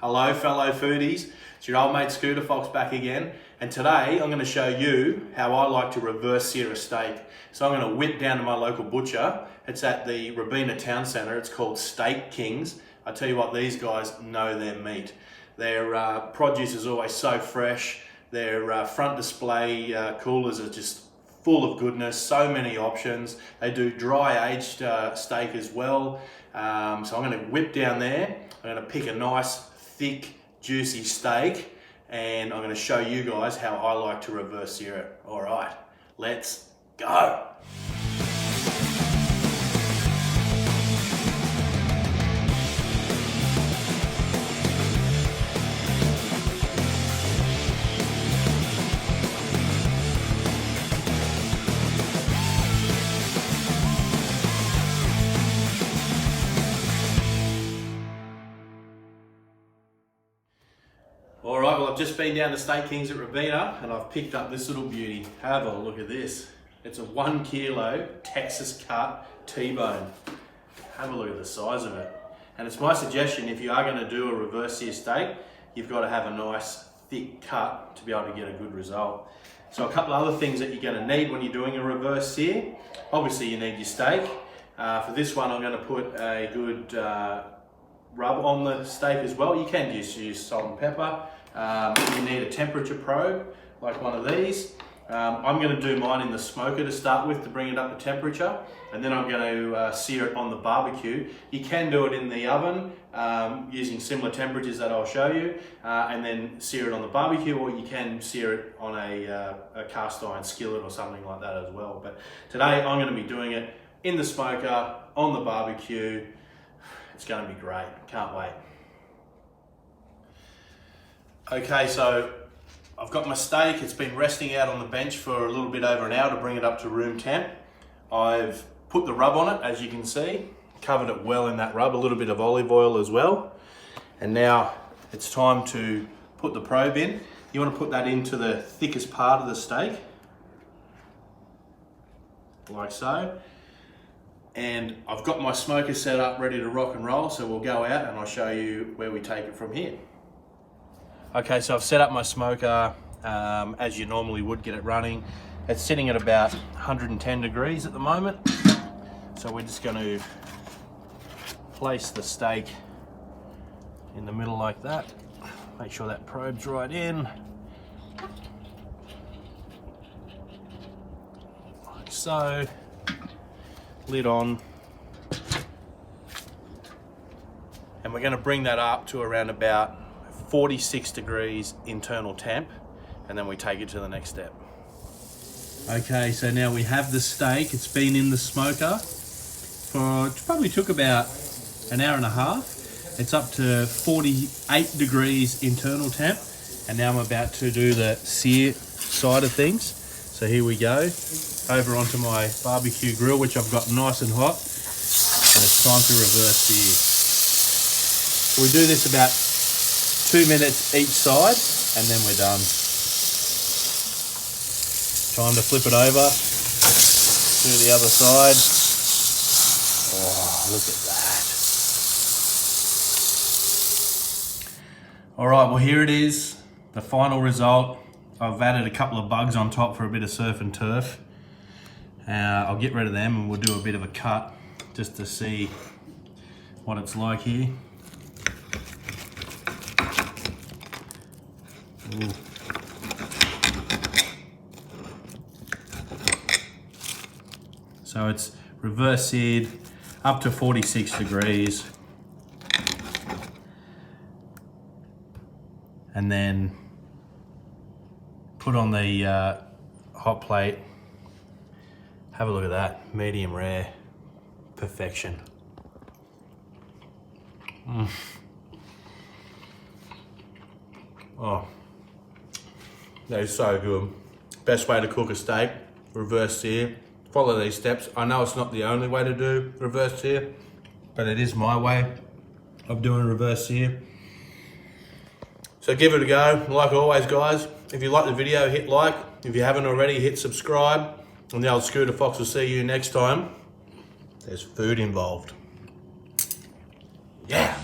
Hello fellow foodies, it's your old mate Scootafox back again, and today I'm going to show you how I like to reverse sear a steak. So I'm going to whip down to my local butcher. It's at the Robina Town Centre. It's called Steak Kings. I tell you what, these guys know their meat. Their produce is always so fresh. Their front display coolers are just full of goodness, so many options. They do dry aged steak as well. So I'm going to whip down there. I'm going to pick a nice, thick, juicy steak, and I'm going to show you guys how I like to reverse sear it. All right, let's go. All right, well, I've just been down to Steak Kings at Robina and I've picked up this little beauty. Have a look at this. It's a 1 kilo Texas cut T-bone. Have a look at the size of it. And it's my suggestion, if you are going to do a reverse sear steak, you've got to have a nice thick cut to be able to get a good result. So a couple of other things that you're going to need when you're doing a reverse sear. Obviously you need your steak. For this one I'm going to put a good rub on the steak as well. You can just use salt and pepper. You need a temperature probe, like one of these. I'm going to do mine in the smoker to start with to bring it up to temperature, and then I'm going to sear it on the barbecue. You can do it in the oven using similar temperatures that I'll show you, and then sear it on the barbecue, or you can sear it on a cast iron skillet or something like that as well. But today I'm going to be doing it in the smoker, on the barbecue. It's going to be great, can't wait. Okay, so I've got my steak. It's been resting out on the bench for a little bit over an hour to bring it up to room temp. I've put the rub on it, as you can see, covered it well in that rub, a little bit of olive oil as well. And now it's time to put the probe in. You want to put that into the thickest part of the steak, like so. And I've got my smoker set up ready to rock and roll, so we'll go out and I'll show you where we take it from here. Okay, so I've set up my smoker as you normally would, get it running. It's sitting at about 110 degrees at the moment. So we're just going to place the steak in the middle like that. Make sure that probe's right in. Like so. Lid on. And we're going to bring that up to around about 46 degrees internal temp, and then we take it to the next step. Okay, so now we have the steak. It's been in the smoker for, it probably took about an hour and a half. It's up to 48 degrees internal temp, and now I'm about to do the sear side of things. So here we go, over onto my barbecue grill, which I've got nice and hot, and it's time to reverse sear. We do this about 2 minutes each side, and then we're done. Time to flip it over to the other side. Oh, look at that. All right, well, here it is, the final result. I've added a couple of bugs on top for a bit of surf and turf. I'll get rid of them and we'll do a bit of a cut just to see what it's like here. Ooh. So it's reverse seared up to 46 degrees, and then put on the hot plate. Have a look at that, medium rare, perfection. Oh, that is so good. Best way to cook a steak, reverse sear. Follow these steps. I know it's not the only way to do reverse sear, but it is my way of doing reverse sear. So give it a go. Like always, guys, if you like the video, hit like. If you haven't already, hit subscribe. And the old Scootafox will see you next time. There's food involved. Yeah.